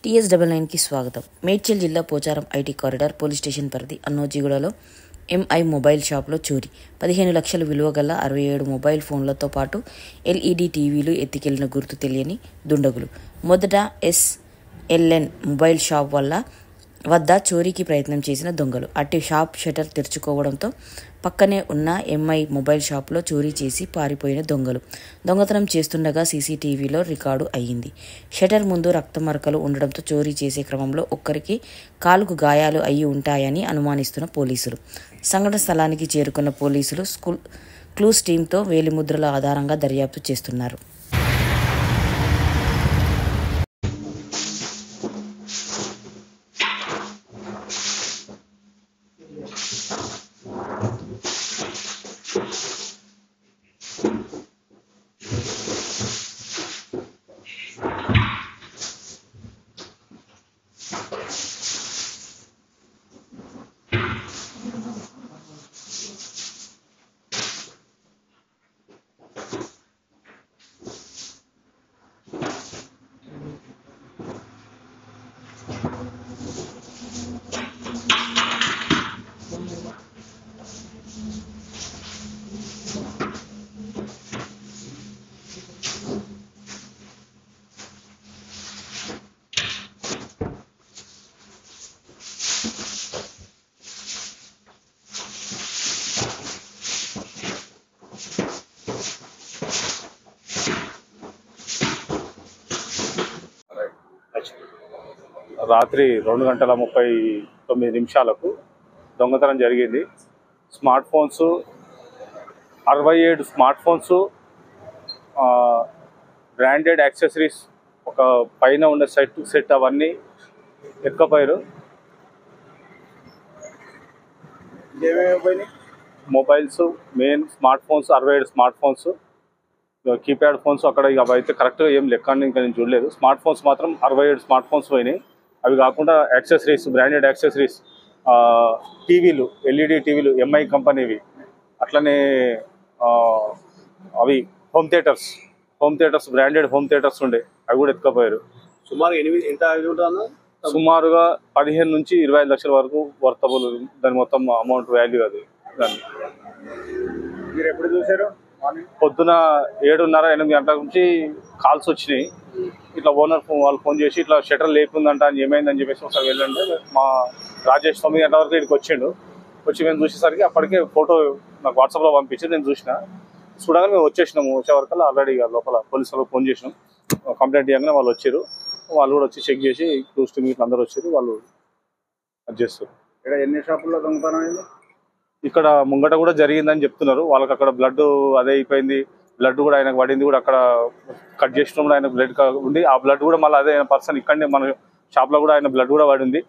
TS99కి స్వాగతం. మేడ్చల్ జిల్లా Pocharam IT corridor police station పరిధి అన్నోజిగూడలో ఎంఐ మొబైల్ షాప్లో చోరీ. 15 లక్షల విలువ గల 67 మొబైల్ ఫోన్లతో పాటు LED టీవీలు ఎత్తికెళ్లిన గుర్తు తెలియని దుండగులు. మొదట SLN మొబైల్ షాప్ వద్ద చోరీకి ప్రయత్నం చేసిన దొంగలు అట్టి షాప్ షటర్ తెరుచుకోవడంతో పక్కనే ఉన్న ఎంఐ మొబైల్ షాప్లో చోరీ చేసి పారిపోయిన దొంగలు. దొంగతనం చేస్తుండగా సీసీటీవీలో రికార్డు అయ్యింది. షటర్ ముందు రక్తమరకలు ఉండడంతో చోరీ చేసే క్రమంలో ఒక్కరికి కాలుకు గాయాలు అయి ఉంటాయని అనుమానిస్తున్న పోలీసులు. సంఘటన స్థలానికి చేరుకున్న పోలీసులు క్లూస్ టీంతో వేలిముద్రల ఆధారంగా దర్యాప్తు చేస్తున్నారు. రాత్రి 2:39 దొంగతనం జరిగింది. Smart phones 67 smart phones, branded accessories, ఒక పైన ఉన్న సెట్ అవన్నీ ఎక్కపోయారు. Mobiles, main smart phones 67 smart phones, keypad phones అక్కడ అవి అయితే కరెక్ట్గా ఏం లెక్క ఇంకా నేను చూడలేదు. స్మార్ట్ ఫోన్స్ మాత్రం 67 స్మార్ట్ ఫోన్స్ పోయినాయి. అవి కాకుండా యాక్సెసరీస్, బ్రాండెడ్ యాక్సెసరీస్, టీవీలు, LED టీవీలు ఎంఐ కంపెనీవి, అట్లనే అవి home theatres branded home theatres ఉండే అవి కూడా ఎత్తుకపోయారు. సుమారుగా 15 నుంచి 25 లక్షల వరకు వర్తబుల్ దాని మొత్తం అమౌంట్ వాల్యూ. అది దాన్ని మీరు ఎప్పుడు చూసారు? పొద్దున 7:30-8 గంటల నుంచి కాల్స్ వచ్చినాయి. ఇట్లా ఓనర్ వాళ్ళు ఫోన్ చేసి ఇట్లా షటర్ లేకుందంట అని ఏమైందని చెప్పేసి ఒకసారి వెళ్ళండి. మా రాజేష్ 9 గంటల వరకు ఇక్కడికి వచ్చి మేము చూసేసరికి అప్పటికే ఫోటో నాకు వాట్సాప్లో పంపించి నేను చూడగానే మేము వచ్చేసినాము. వచ్చే వరకు ఆల్రెడీ లోపల పోలీసు వాళ్ళకి ఫోన్ చేసినాం. కంప్లైంట్ ఇవ్వగానే వాళ్ళు వచ్చారు. వాళ్ళు కూడా వచ్చి చెక్ చేసి క్లూస్ టీమ్ ఇట్లా అందరూ వచ్చారు. వాళ్ళు అది చేస్తారు. ఇక్కడ ఎన్ని షాపుల్లో దొంగతనం అయింది? ఇక్కడ ముంగట కూడా జరిగిందని చెప్తున్నారు. వాళ్ళకి అక్కడ బ్లడ్ అదే అయిపోయింది. బ్లడ్ కూడా ఆయనకు పడింది. కూడా అక్కడ కట్ చేసినప్పుడు ఆయన బ్లడ్ ఉండి ఆ బ్లడ్ కూడా మళ్ళీ అదే పర్సన్ ఇక్కడనే మన షాప్లో కూడా ఆయన బ్లడ్ కూడా పడింది.